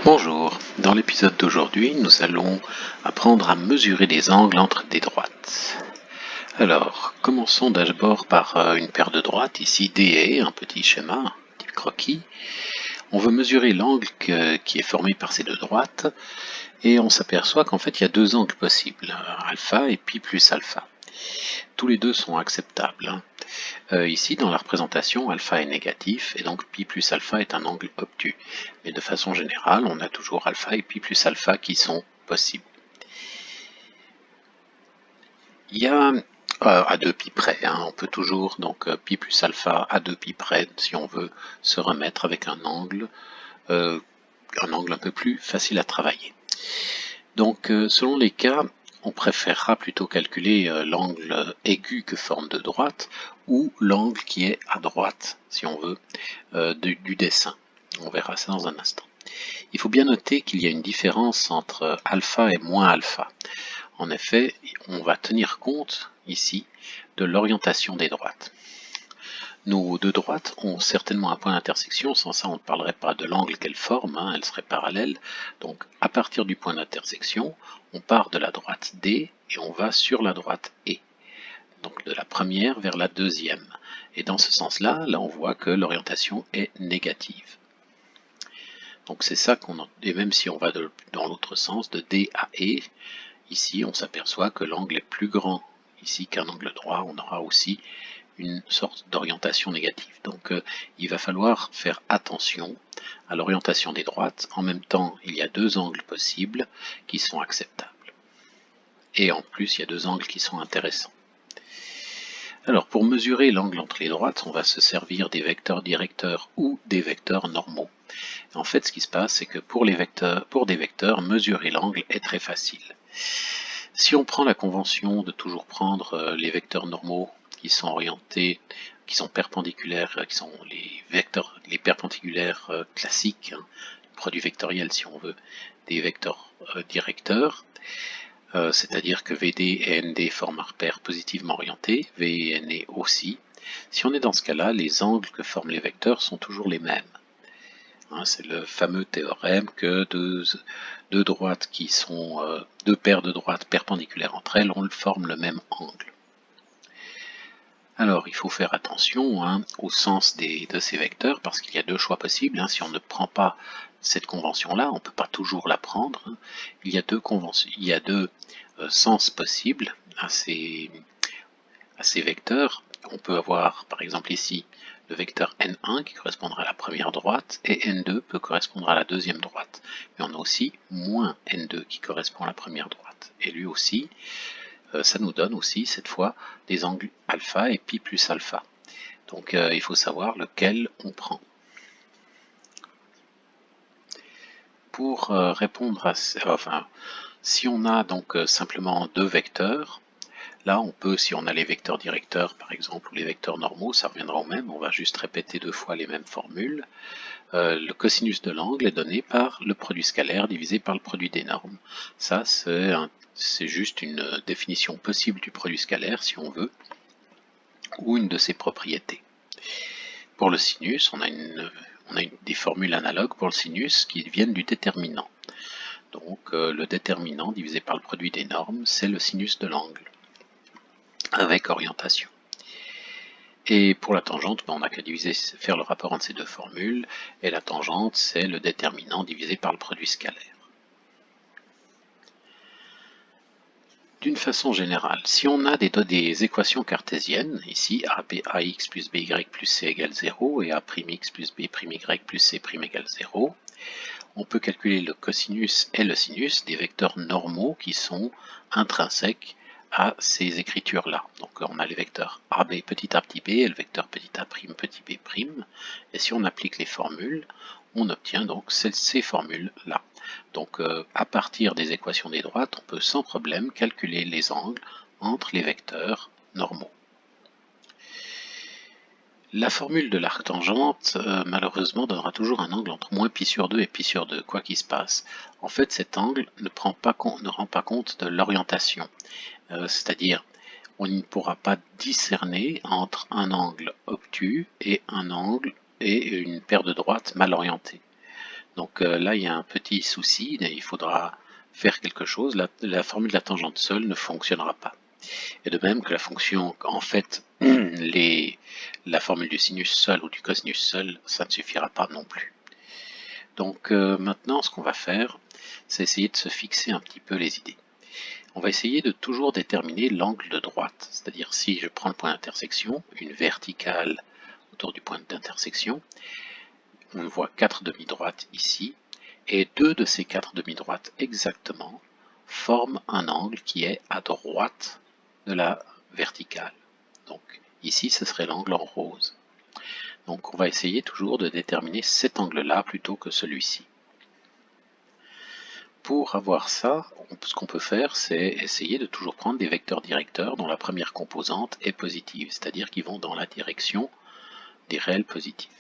Bonjour, dans l'épisode d'aujourd'hui, nous allons apprendre à mesurer les angles entre des droites. Alors, commençons d'abord par une paire de droites, ici DE, un petit schéma, un petit croquis. On veut mesurer l'angle qui est formé par ces deux droites, et on s'aperçoit qu'en fait il y a deux angles possibles, alpha et pi plus alpha. Tous les deux sont acceptables. Ici, dans la représentation, alpha est négatif, et donc pi plus alpha est un angle obtus. Mais de façon générale, on a toujours alpha et pi plus alpha qui sont possibles. Il y a à 2 pi près, on peut toujours, donc pi plus alpha à 2 pi près, si on veut se remettre avec un angle un peu plus facile à travailler. Donc, selon les cas, on préférera plutôt calculer l'angle aigu que forme de droite ou l'angle qui est à droite, si on veut, du dessin. On verra ça dans un instant. Il faut bien noter qu'il y a une différence entre alpha et moins alpha. En effet, on va tenir compte ici de l'orientation des droites. Nos deux droites ont certainement un point d'intersection, sans ça on ne parlerait pas de l'angle qu'elles forment, elles seraient parallèles. Donc à partir du point d'intersection, on part de la droite D et on va sur la droite E. Donc de la première vers la deuxième. Et dans ce sens-là, là on voit que l'orientation est négative. Donc c'est ça qu'on et même si on va dans l'autre sens, de D à E, ici on s'aperçoit que l'angle est plus grand ici qu'un angle droit, on aura aussi une sorte d'orientation négative. Donc il va falloir faire attention à l'orientation des droites. En même temps, il y a deux angles possibles qui sont acceptables. Et en plus, il y a deux angles qui sont intéressants. Alors pour mesurer l'angle entre les droites, on va se servir des vecteurs directeurs ou des vecteurs normaux. En fait, ce qui se passe, c'est que pour des vecteurs, mesurer l'angle est très facile. Si on prend la convention de toujours prendre les vecteurs normaux qui sont orientés, qui sont perpendiculaires, qui sont les perpendiculaires classiques, produit vectoriel si on veut, des vecteurs directeurs, c'est-à-dire que VD et ND forment un repère positivement orienté, V et NE aussi. Si on est dans ce cas-là, les angles que forment les vecteurs sont toujours les mêmes. C'est le fameux théorème que deux droites qui sont deux paires de droites perpendiculaires entre elles, forment le même angle. Alors il faut faire attention au sens de ces vecteurs parce qu'il y a deux choix possibles. Si on ne prend pas cette convention-là, on ne peut pas toujours la prendre. Il y a deux sens possibles à ces vecteurs. On peut avoir par exemple ici le vecteur n1 qui correspondra à la première droite et n2 peut correspondre à la deuxième droite. Mais on a aussi moins n2 qui correspond à la première droite. Et lui aussi, ça nous donne aussi cette fois des angles alpha et pi plus alpha. Donc il faut savoir lequel on prend. Pour répondre à si on a donc simplement deux vecteurs, là, on peut, si on a les vecteurs directeurs par exemple, ou les vecteurs normaux, ça reviendra au même, on va juste répéter deux fois les mêmes formules. Le cosinus de l'angle est donné par le produit scalaire divisé par le produit des normes. Ça, c'est juste une définition possible du produit scalaire, si on veut, ou une de ses propriétés. Pour le sinus, on a des formules analogues pour le sinus qui viennent du déterminant. Donc, le déterminant divisé par le produit des normes, c'est le sinus de l'angle avec orientation. Et pour la tangente, on n'a qu'à faire le rapport entre ces deux formules, et la tangente, c'est le déterminant divisé par le produit scalaire. D'une façon générale, si on a des équations cartésiennes, ici ax plus by plus c égale 0 et a'x plus b' y plus c' égale 0, on peut calculer le cosinus et le sinus des vecteurs normaux qui sont intrinsèques à ces écritures-là. Donc on a les vecteurs AB petit a petit b et le vecteur petit a petit b', et si on applique les formules, on obtient donc ces formules-là. Donc à partir des équations des droites, on peut sans problème calculer les angles entre les vecteurs normaux. La formule de l'arctangente, malheureusement, donnera toujours un angle entre moins pi sur 2 et pi sur 2, quoi qu'il se passe. En fait, cet angle ne rend pas compte de l'orientation. C'est-à-dire, on ne pourra pas discerner entre un angle obtus et un angle et une paire de droites mal orientées. Donc là, il y a un petit souci, il faudra faire quelque chose. La formule de la tangente seule ne fonctionnera pas. Et de même que la fonction, en fait, la formule du sinus seul ou du cosinus seul, ça ne suffira pas non plus. Donc maintenant, ce qu'on va faire, c'est essayer de se fixer un petit peu les idées. On va essayer de toujours déterminer l'angle de droite, c'est-à-dire si je prends le point d'intersection, une verticale autour du point d'intersection, on voit 4 demi-droites ici, et 2 de ces 4 demi-droites exactement forment un angle qui est à droite de la verticale. Donc ici, ce serait l'angle en rose. Donc on va essayer toujours de déterminer cet angle-là plutôt que celui-ci. Pour avoir ça, ce qu'on peut faire, c'est essayer de toujours prendre des vecteurs directeurs dont la première composante est positive, c'est-à-dire qu'ils vont dans la direction des réels positifs,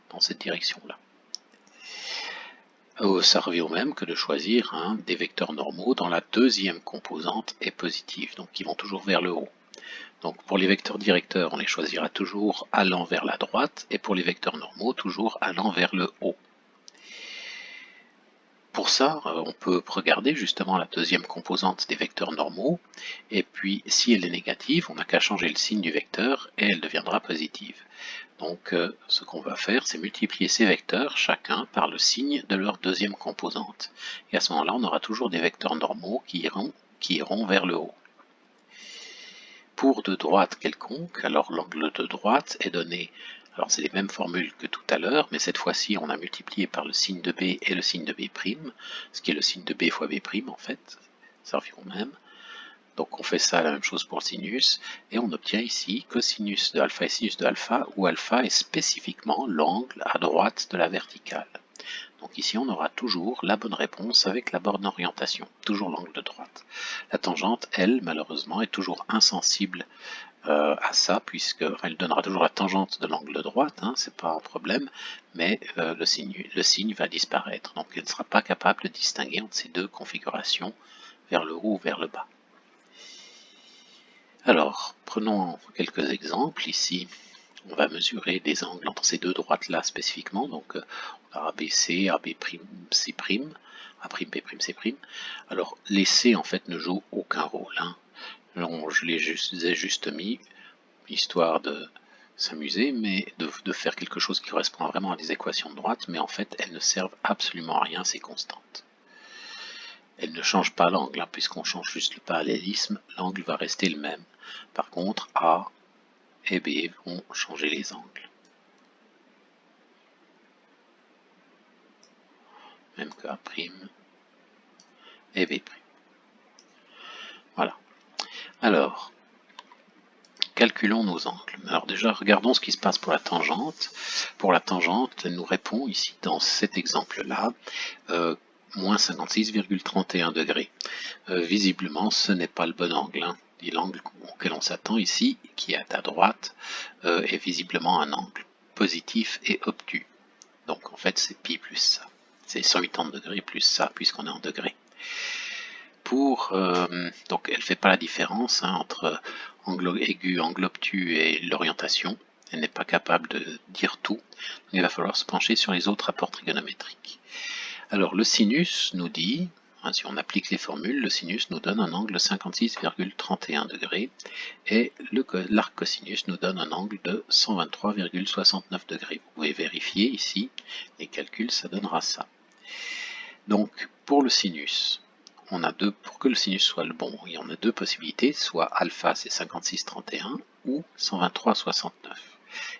dans cette direction-là. Ça revient au même que de choisir des vecteurs normaux dont la deuxième composante est positive, donc qui vont toujours vers le haut. Donc pour les vecteurs directeurs, on les choisira toujours allant vers la droite, et pour les vecteurs normaux, toujours allant vers le haut. Pour ça, on peut regarder justement la deuxième composante des vecteurs normaux, et puis si elle est négative, on n'a qu'à changer le signe du vecteur et elle deviendra positive. Donc ce qu'on va faire, c'est multiplier ces vecteurs, chacun par le signe de leur deuxième composante. Et à ce moment-là, on aura toujours des vecteurs normaux qui iront vers le haut. Pour de droite quelconque, alors l'angle de droite est donné, alors c'est les mêmes formules que tout à l'heure, mais cette fois-ci on a multiplié par le signe de B et le signe de B', ce qui est le signe de B fois B' en fait, ça revient au même. Donc on fait ça la même chose pour le sinus, et on obtient ici cosinus de alpha et sinus de alpha, où alpha est spécifiquement l'angle à droite de la verticale. Donc ici on aura toujours la bonne réponse avec la bonne orientation, toujours l'angle de droite. La tangente, elle, malheureusement, est toujours insensible à ça, elle donnera toujours la tangente de l'angle de droite, c'est pas un problème, mais le signe va disparaître, donc elle ne sera pas capable de distinguer entre ces deux configurations, vers le haut ou vers le bas. Alors, prenons quelques exemples. Ici, on va mesurer des angles entre ces deux droites-là spécifiquement, donc on a ABC, AB', C', A', B', C'. Alors, les C, en fait, ne jouent aucun rôle. Je les ai juste mis, histoire de s'amuser, mais de faire quelque chose qui correspond vraiment à des équations de droite, mais en fait, elles ne servent absolument à rien, ces constantes. Elle ne change pas l'angle, puisqu'on change juste le parallélisme, l'angle va rester le même. Par contre, A et B vont changer les angles. Même que A' et B'. Voilà. Alors, calculons nos angles. Alors déjà, regardons ce qui se passe pour la tangente. Pour la tangente, elle nous répond ici, dans cet exemple-là, moins 56,31 degrés. Visiblement, ce n'est pas le bon angle. L'angle auquel on s'attend ici, qui est à droite, est visiblement un angle positif et obtus. Donc en fait, c'est pi plus ça. C'est 180 degrés plus ça, puisqu'on est en degrés. Donc elle ne fait pas la différence entre angle aigu, angle obtus et l'orientation. Elle n'est pas capable de dire tout. Il va falloir se pencher sur les autres rapports trigonométriques. Alors le sinus nous dit, si on applique les formules, le sinus nous donne un angle de 56,31 degrés et l'arc cosinus nous donne un angle de 123,69 degrés. Vous pouvez vérifier ici, les calculs, ça donnera ça. Donc pour le sinus, pour que le sinus soit le bon, il y en a deux possibilités, soit alpha c'est 56,31 ou 123,69.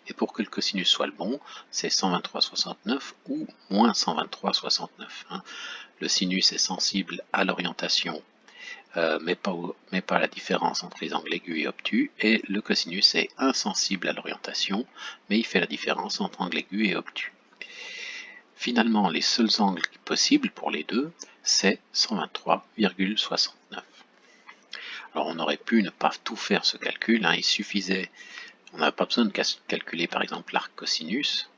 Et pour que le cosinus soit le bon, c'est 123,69 ou moins 123,69. Le sinus est sensible à l'orientation, mais pas à la différence entre les angles aigus et obtus, et le cosinus est insensible à l'orientation, mais il fait la différence entre angle aigu et obtus. Finalement, les seuls angles possibles pour les deux, c'est 123,69. Alors on aurait pu ne pas tout faire ce calcul, il suffisait, on n'a pas besoin de calculer par exemple l'arc cosinus,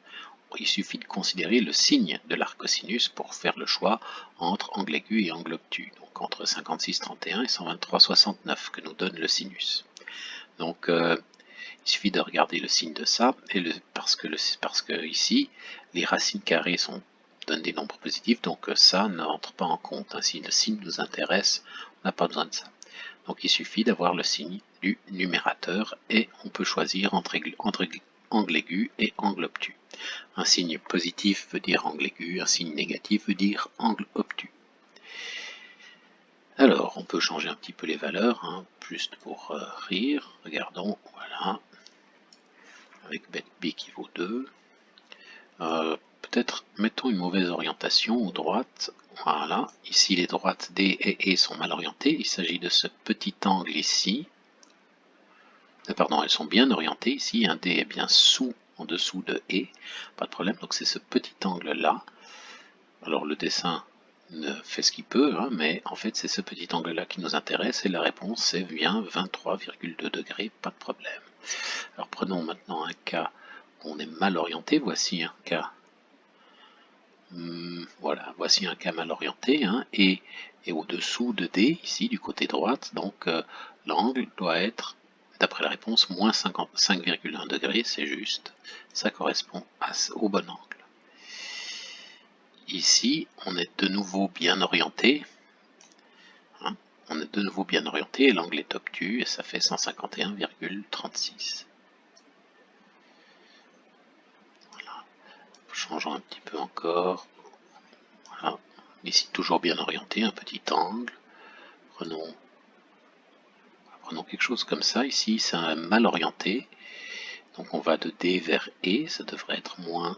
il suffit de considérer le signe de l'arc cosinus pour faire le choix entre angle aigu et angle obtus, donc entre 56,31 et 123,69 que nous donne le sinus. Donc il suffit de regarder le signe de ça, et parce que ici, les racines carrées sont donne des nombres positifs, donc ça n'entre pas en compte. Si le signe nous intéresse, on n'a pas besoin de ça. Donc il suffit d'avoir le signe du numérateur et on peut choisir entre angle aigu et angle obtus. Un signe positif veut dire angle aigu, un signe négatif veut dire angle obtus. Alors, on peut changer un petit peu les valeurs, hein, juste pour rire. Regardons, voilà, avec bet b qui vaut 2. Peut-être mettons une mauvaise orientation aux droites. Voilà, ici les droites D et E sont mal orientées. Il s'agit de ce petit angle ici. Pardon, elles sont bien orientées ici. Un D est bien en dessous de E. Pas de problème, donc c'est ce petit angle là. Alors le dessin fait ce qu'il peut, hein, mais en fait c'est ce petit angle là qui nous intéresse et la réponse c'est bien 23,2 degrés, pas de problème. Alors prenons maintenant un cas où on est mal orienté, voici un cas. Voilà, voici un cas mal orienté, hein, et au-dessous de D, ici du côté droite, donc l'angle doit être, d'après la réponse, moins 5,1 degrés, c'est juste, ça correspond au bon angle. Ici, on est de nouveau bien orienté, hein, on est de nouveau bien orienté, et l'angle est obtus, et ça fait 151,36. Voilà, changeons un petit peu encore. Voilà. Ici toujours bien orienté, un petit angle. Prenons quelque chose comme ça. Ici c'est mal orienté. Donc on va de D vers E. Ça devrait être moins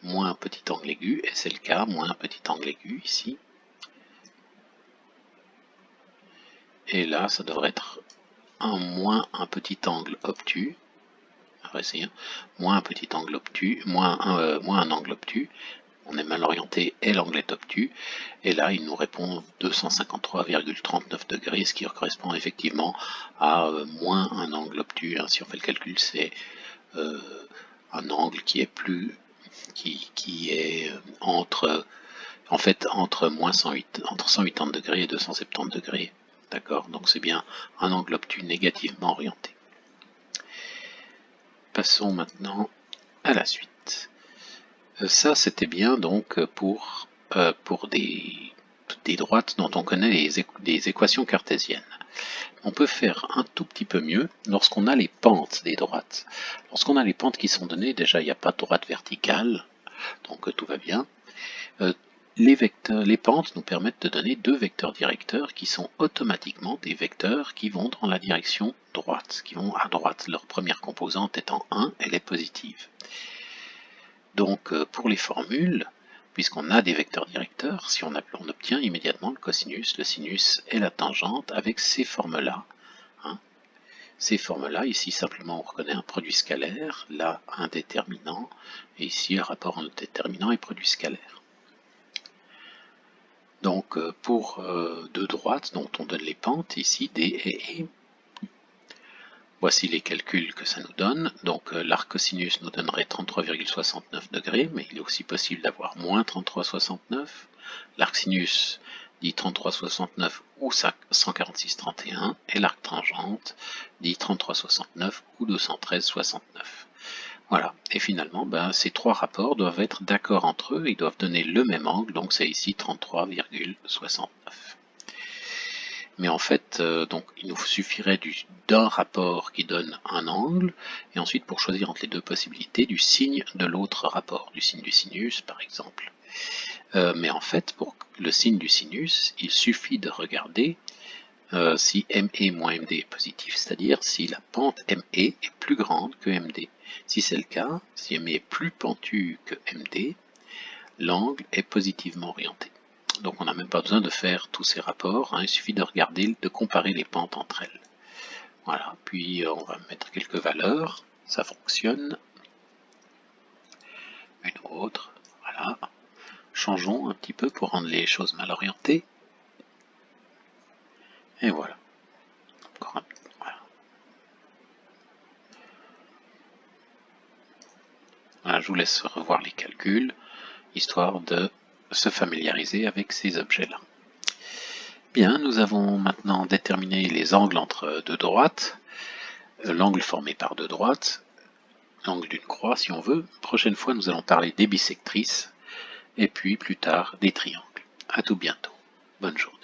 un petit angle aigu. Et c'est le cas, moins un petit angle aigu ici. Et là ça devrait être moins un petit angle obtus. On va essayer. Moins un petit angle obtus. Moins un angle obtus. On est mal orienté et l'angle est obtus. Et là, il nous répond 253,39 degrés, ce qui correspond effectivement à moins un angle obtus. Hein. Si on fait le calcul, c'est un angle qui est entre moins 108, entre 180 degrés et 270 degrés. D'accord? Donc c'est bien un angle obtus négativement orienté. Passons maintenant à la suite. Ça, c'était bien donc pour des droites dont on connaît les équations cartésiennes. On peut faire un tout petit peu mieux lorsqu'on a les pentes des droites. Lorsqu'on a les pentes qui sont données, déjà il n'y a pas de droite verticale, donc tout va bien. Les pentes nous permettent de donner deux vecteurs directeurs qui sont automatiquement des vecteurs qui vont dans la direction droite, qui vont à droite. Leur première composante étant 1, elle est positive. Donc pour les formules, puisqu'on a des vecteurs directeurs, si on obtient immédiatement le cosinus, le sinus et la tangente avec ces formes-là. Hein. Ces formes-là, ici simplement on reconnaît un produit scalaire, là un déterminant, et ici un rapport entre déterminant et produit scalaire. Donc pour deux droites dont on donne les pentes, ici D et E, voici les calculs que ça nous donne. Donc l'arc cosinus nous donnerait 33,69 degrés, mais il est aussi possible d'avoir moins 33,69. L'arc sinus dit 33,69 ou 146,31, et l'arc tangente dit 33,69 ou 213,69. Voilà, et finalement, ces trois rapports doivent être d'accord entre eux, ils doivent donner le même angle, donc c'est ici 33,69. Mais en fait, donc, il nous suffirait d'un rapport qui donne un angle, et ensuite pour choisir entre les deux possibilités, du signe de l'autre rapport, du signe du sinus par exemple. Mais en fait, pour le signe du sinus, il suffit de regarder si ME moins MD est positif, c'est-à-dire si la pente ME est plus grande que MD. Si c'est le cas, si ME est plus pentu que MD, l'angle est positivement orienté. Donc on n'a même pas besoin de faire tous ces rapports, hein, il suffit de regarder, de comparer les pentes entre elles. Voilà, puis on va mettre quelques valeurs, ça fonctionne. Une autre, voilà. Changeons un petit peu pour rendre les choses mal orientées. Et voilà. Encore un peu, voilà. Voilà, je vous laisse revoir les calculs, histoire de se familiariser avec ces objets-là. Bien, nous avons maintenant déterminé les angles entre deux droites, l'angle formé par deux droites, l'angle d'une croix si on veut. Prochaine fois, nous allons parler des bissectrices et puis plus tard des triangles. À tout bientôt. Bonne journée.